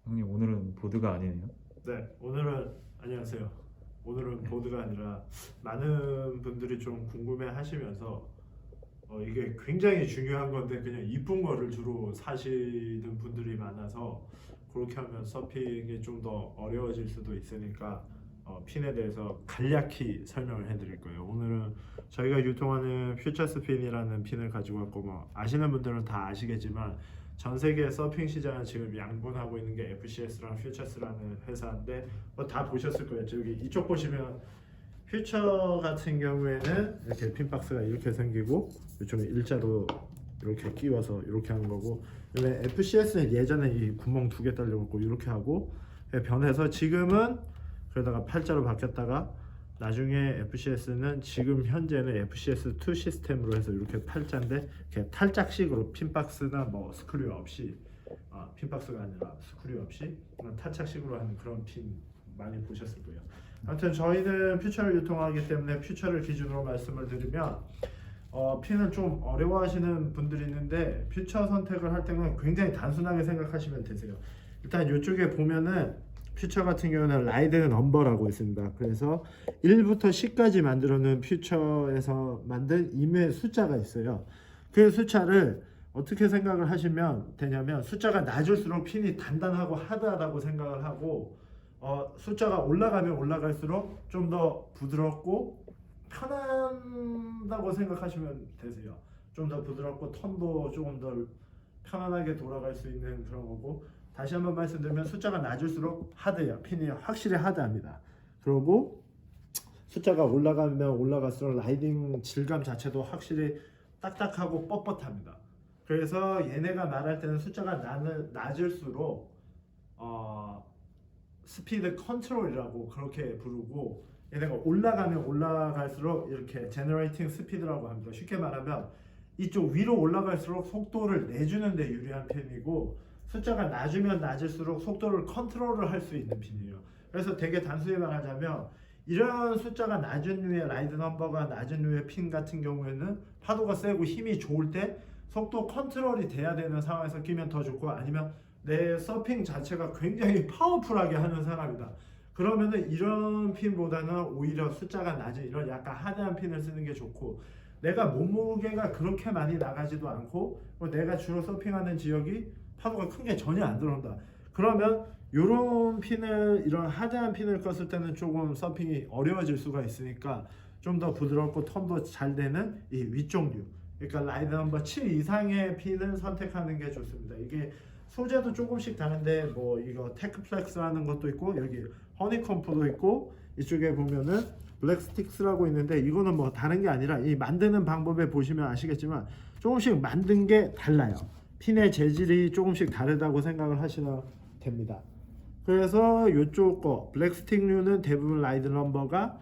형님 오늘은 보드가 아니네요. 네, 오늘은 안녕하세요. 오늘은 보드가 아니라 많은 분들이 좀 궁금해 하시면서 이게 굉장히 중요한 건데 그냥 이쁜 거를 주로 사시는 분들이 많아서 그렇게 하면 서핑이 좀 더 어려워질 수도 있으니까 핀에 대해서 간략히 설명을 해드릴 거예요. 오늘은 저희가 유통하는 퓨처스 핀이라는 핀을 가지고 왔고 뭐 아시는 분들은 다 아시겠지만 전 세계 서핑 시장은 지금 양분하고 있는 게 FCS랑 퓨처스라는 회사인데 뭐 다 보셨을 거예요. 저기 이쪽 보시면 퓨처 같은 경우에는 이렇게 핀 박스가 이렇게 생기고 이쪽에 일자로 이렇게 끼워서 이렇게 하는 거고, 그다음에 FCS는 예전에 이 구멍 두 개 달려있고 이렇게 하고 변해서 지금은 그러다가 팔자로 바뀌었다가 나중에 FCS는 지금 현재는 FCS2 시스템으로 해서 이렇게 팔자인데 이렇게 탈착식으로 핀박스나 뭐 스크류 없이 핀박스가 아니라 스크류 없이 그냥 탈착식으로 하는 그런 핀 많이 보셨을 거예요. 아무튼 저희는 퓨처를 유통하기 때문에 퓨처를 기준으로 말씀을 드리면 핀을 좀 어려워하시는 분들이 있는데 퓨처 선택을 할 때는 굉장히 단순하게 생각하시면 되세요. 일단 이쪽에 보면은 퓨처 같은 경우는 라이드 넘버라고 있습니다. 그래서 1부터 10까지 만들어 놓은 퓨처에서 만든 임의 숫자가 있어요. 그 숫자를 어떻게 생각을 하시면 되냐면 숫자가 낮을수록 핀이 단단하고 하드하다고 생각을 하고 숫자가 올라가면 올라갈수록 좀 더 부드럽고 편안하다고 생각하시면 되세요. 좀 더 부드럽고 턴도 조금 더 편안하게 돌아갈 수 있는 그런 거고, 다시 한번 말씀드리면 숫자가 낮을수록 하드해요. 핀이 확실히 하드합니다. 그리고 숫자가 올라가면 올라갈수록 라이딩 질감 자체도 확실히 딱딱하고 뻣뻣합니다. 그래서 얘네가 말할 때는 숫자가 낮을수록 스피드 컨트롤이라고 그렇게 부르고, 얘네가 올라가면 올라갈수록 이렇게 제너레이팅 스피드라고 합니다. 쉽게 말하면 이쪽 위로 올라갈수록 속도를 내주는 데 유리한 핀이고, 숫자가 낮으면 낮을수록 속도를 컨트롤을 할 수 있는 핀이에요. 그래서 되게 단순히 말하자면 이런 숫자가 낮은 류의 라이드 넘버가 낮은 류의 핀 같은 경우에는 파도가 세고 힘이 좋을 때 속도 컨트롤이 돼야 되는 상황에서 끼면 더 좋고, 아니면 내 서핑 자체가 굉장히 파워풀하게 하는 사람이다. 그러면은 이런 핀보다는 오히려 숫자가 낮은 이런 약간 하드한 핀을 쓰는 게 좋고, 내가 몸무게가 그렇게 많이 나가지도 않고 내가 주로 서핑하는 지역이 파도가 큰 게 전혀 안 들어온다. 그러면 이런 핀을, 이런 하드한 핀을 껐을 때는 조금 서핑이 어려워질 수가 있으니까 좀 더 부드럽고 턴도 잘 되는 이 위쪽류, 그러니까 라이드 넘버 7 이상의 핀을 선택하는 게 좋습니다. 이게 소재도 조금씩 다른데 뭐 이거 테크플렉스 하는 것도 있고 여기 허니콤프도 있고 이쪽에 보면은 블랙스틱스라고 있는데 이거는 뭐 다른 게 아니라 이 만드는 방법에 보시면 아시겠지만 조금씩 만든 게 달라요. 핀의 재질이 조금씩 다르다고 생각을 하시면 됩니다. 그래서 이쪽 거 블랙스틱류는 대부분 라이드 넘버가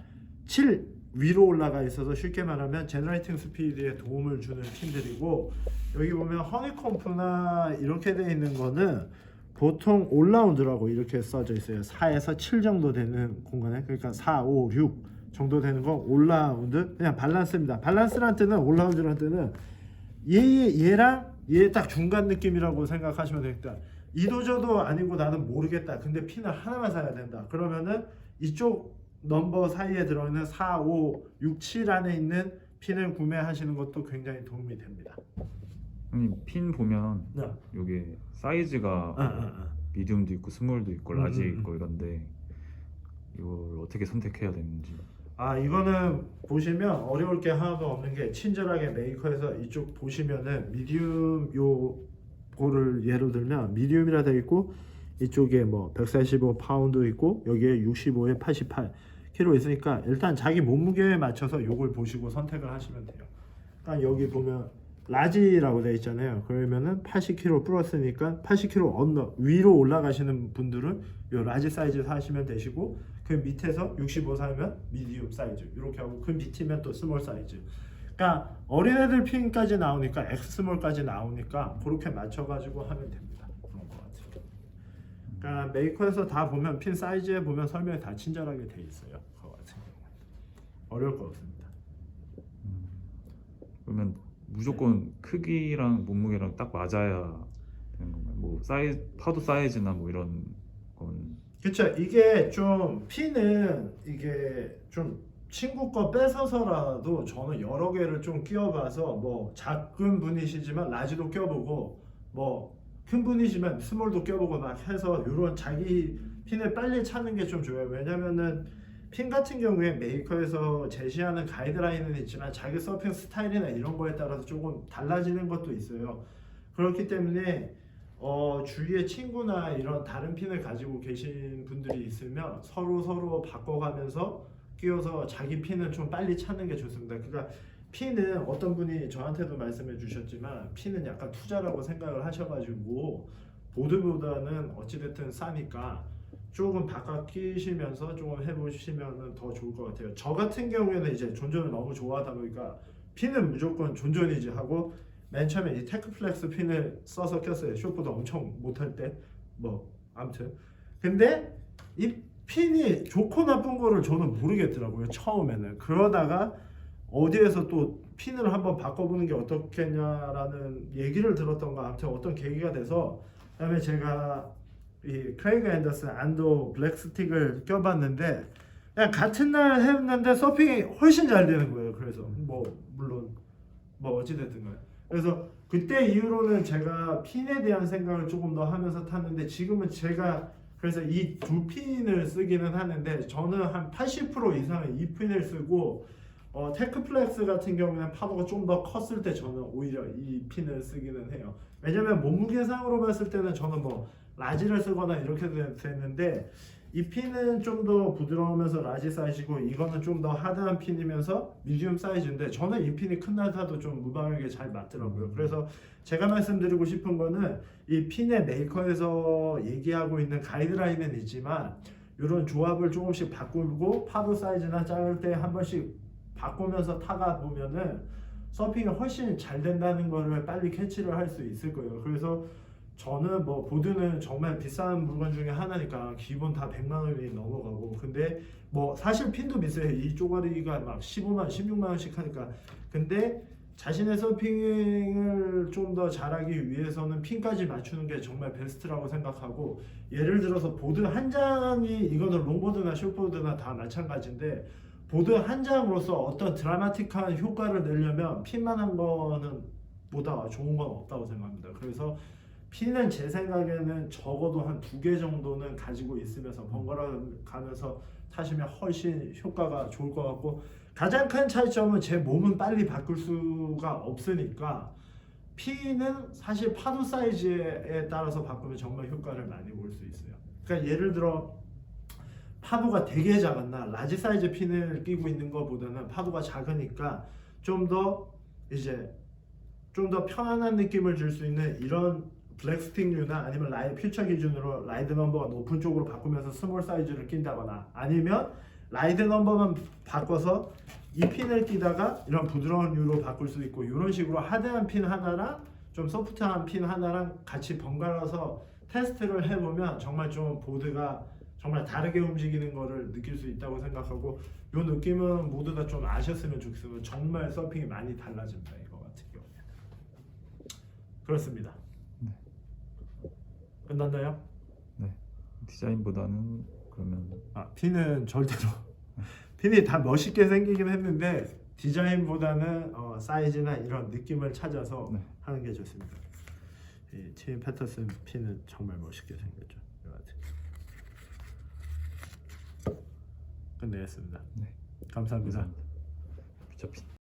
7 위로 올라가 있어서 쉽게 말하면 제너레이팅 스피드에 도움을 주는 핀들이고, 여기 보면 허니콤프나 이렇게 되어 있는 거는 보통 올라운드라고 이렇게 써져 있어요. 4에서 7 정도 되는 공간에, 그러니까 4, 5, 6 정도 되는 건 올라운드, 그냥 밸런스입니다. 밸런스란 뜻은, 올라운드란 뜻은 얘랑 얘 딱 중간 느낌이라고 생각하시면 되겠다. 이도저도 아니고 나는 모르겠다. 근데 핀을 하나만 사야 된다. 그러면은 이쪽 넘버 사이에 들어있는 4, 5, 6, 7 안에 있는 핀을 구매하시는 것도 굉장히 도움이 됩니다. 형님 핀 보면 네. 요게 사이즈가 미디움도 있고 스몰도 있고 라지 있고 이런데 이걸 어떻게 선택해야 되는지. 이거는 보시면 어려울 게 하나도 없는 게, 친절하게 메이커에서 이쪽 보시면은 미디움 요거를 예로 들면 미디움이라 되어 있고 이쪽에 뭐 145 파운드 있고 여기에 65에 88kg 있으니까 일단 자기 몸무게에 맞춰서 요걸 보시고 선택을 하시면 돼요. 그러니까 여기 보면 라지라고 되어 있잖아요. 그러면은 80kg 플러스니까 80kg 언더 위로 올라가시는 분들은 요 라지 사이즈 사시면 되시고, 그 밑에서 65 사면 미디움 사이즈 이렇게 하고, 그 밑이면 또 스몰 사이즈. 그러니까 어린애들 핀까지 나오니까 X 스몰까지 나오니까 그렇게 맞춰가지고 하면 됩니다. 그런 것 같아요. 그러니까 메이커에서 다 보면 핀 사이즈에 보면 설명이 다 친절하게 돼 있어요. 그거 같은 경우는 어려울 거 없습니다. 그러면 무조건 크기랑 몸무게랑 딱 맞아야 되는 건가요? 뭐 파도 사이즈나 뭐 이런 건 그쵸. 이게 좀 핀은 이게 좀 친구 거 뺏어서라도 저는 여러 개를 좀 끼워봐서 뭐 작은 분이시지만 라지도 껴보고 뭐 큰 분이시면 스몰도 껴보고 막 해서 이런 자기 핀을 빨리 찾는 게 좀 좋아요. 왜냐면은 핀 같은 경우에 메이커에서 제시하는 가이드라인은 있지만 자기 서핑 스타일이나 이런 거에 따라서 조금 달라지는 것도 있어요. 그렇기 때문에 주위에 친구나 이런 다른 핀을 가지고 계신 분들이 있으면 서로 바꿔가면서 끼워서 자기 핀을 좀 빨리 찾는 게 좋습니다. 그러니까 핀은 어떤 분이 저한테도 말씀해 주셨지만 핀은 약간 투자라고 생각을 하셔가지고 보드보다는 어찌됐든 싸니까 조금 바꿔 끼시면서 조금 해보시면 더 좋을 것 같아요. 저 같은 경우에는 이제 존존을 너무 좋아하다 보니까 핀은 무조건 존존이지 하고 맨 처음에 이 테크플렉스 핀을 써서 꼈어요. 숏보다 엄청 못할 때. 뭐 아무튼 근데 이 핀이 좋고 나쁜 거를 저는 모르겠더라고요. 처음에는. 그러다가 어디에서 또 핀을 한번 바꿔보는 게 어떻겠냐라는 얘기를 들었던가 아무튼 어떤 계기가 돼서 그다음에 제가 이 크레이그 앤더슨 안도 블랙 스틱을 껴봤는데 그냥 같은 날 했는데 서핑이 훨씬 잘 되는 거예요. 그래서 뭐 물론 뭐 어찌됐든 간에 그래서 그때 이후로는 제가 핀에 대한 생각을 조금 더 하면서 탔는데 지금은 제가 그래서 이 두 핀을 쓰기는 하는데 저는 한 80% 이상은 이 핀을 쓰고 테크플렉스 같은 경우는 파도가 좀 더 컸을 때 저는 오히려 이 핀을 쓰기는 해요. 왜냐면 몸무게상으로 봤을 때는 저는 뭐 라지를 쓰거나 이렇게 되는데 이 핀은 좀 더 부드러우면서 라지 사이즈고 이거는 좀 더 하드한 핀이면서 미디움 사이즈인데 저는 이 핀이 큰 날 타도 좀 무방하게 잘 맞더라고요. 그래서 제가 말씀드리고 싶은 거는 이 핀의 메이커에서 얘기하고 있는 가이드라인은 있지만 이런 조합을 조금씩 바꾸고 파도 사이즈나 작을 때 한 번씩 바꾸면서 타다 보면은 서핑이 훨씬 잘 된다는 거를 빨리 캐치를 할 수 있을 거예요. 그래서 저는 뭐 보드는 정말 비싼 물건 중에 하나니까 기본 다 100만 원이 넘어가고 근데 뭐 사실 핀도 비싸요. 이 쪼가리가 막 15만 16만 원씩 하니까 근데 자신의 서핑을 좀 더 잘하기 위해서는 핀까지 맞추는 게 정말 베스트라고 생각하고 예를 들어서 보드 한 장이 이거는 롱보드나 숏보드나 다 마찬가지인데 보드 한 장으로서 어떤 드라마틱한 효과를 내려면 핀만한 거는 보다 좋은 건 없다고 생각합니다. 그래서 핀은 제 생각에는 적어도 한 2개 정도는 가지고 있으면서 번갈아 가면서 타시면 훨씬 효과가 좋을 것 같고 가장 큰 차이점은 제 몸은 빨리 바꿀 수가 없으니까 핀은 사실 파도 사이즈에 따라서 바꾸면 정말 효과를 많이 볼 수 있어요. 그러니까 예를 들어 파도가 되게 작았나 라지 사이즈 핀을 끼고 있는 것보다는 파도가 작으니까 좀 더 이제 좀 더 편안한 느낌을 줄 수 있는 이런 블랙스틱류나 아니면 퓨처 기준으로 라이드 넘버가 높은 쪽으로 바꾸면서 스몰 사이즈를 낀다거나 아니면 라이드 넘버만 바꿔서 이 핀을 끼다가 이런 부드러운 류로 바꿀 수 있고 이런 식으로 하드한 핀 하나랑 좀 소프트한 핀 하나랑 같이 번갈아서 테스트를 해보면 정말 좀 보드가 정말 다르게 움직이는 거를 느낄 수 있다고 생각하고 이 느낌은 모두 다 좀 아셨으면 좋겠어요. 정말 서핑이 많이 달라집니다. 이거 같은 경우에는 그렇습니다. 네. 끝났나요? 네. 디자인보다는 그러면 핀은 절대로 핀이 다 멋있게 생기긴 했는데 디자인보다는 사이즈나 이런 느낌을 찾아서 네. 하는 게 좋습니다. 이 팀 패터슨 핀은 정말 멋있게 생겼죠. 끝내겠습니다. 네. 감사합니다. 퓨처 핀.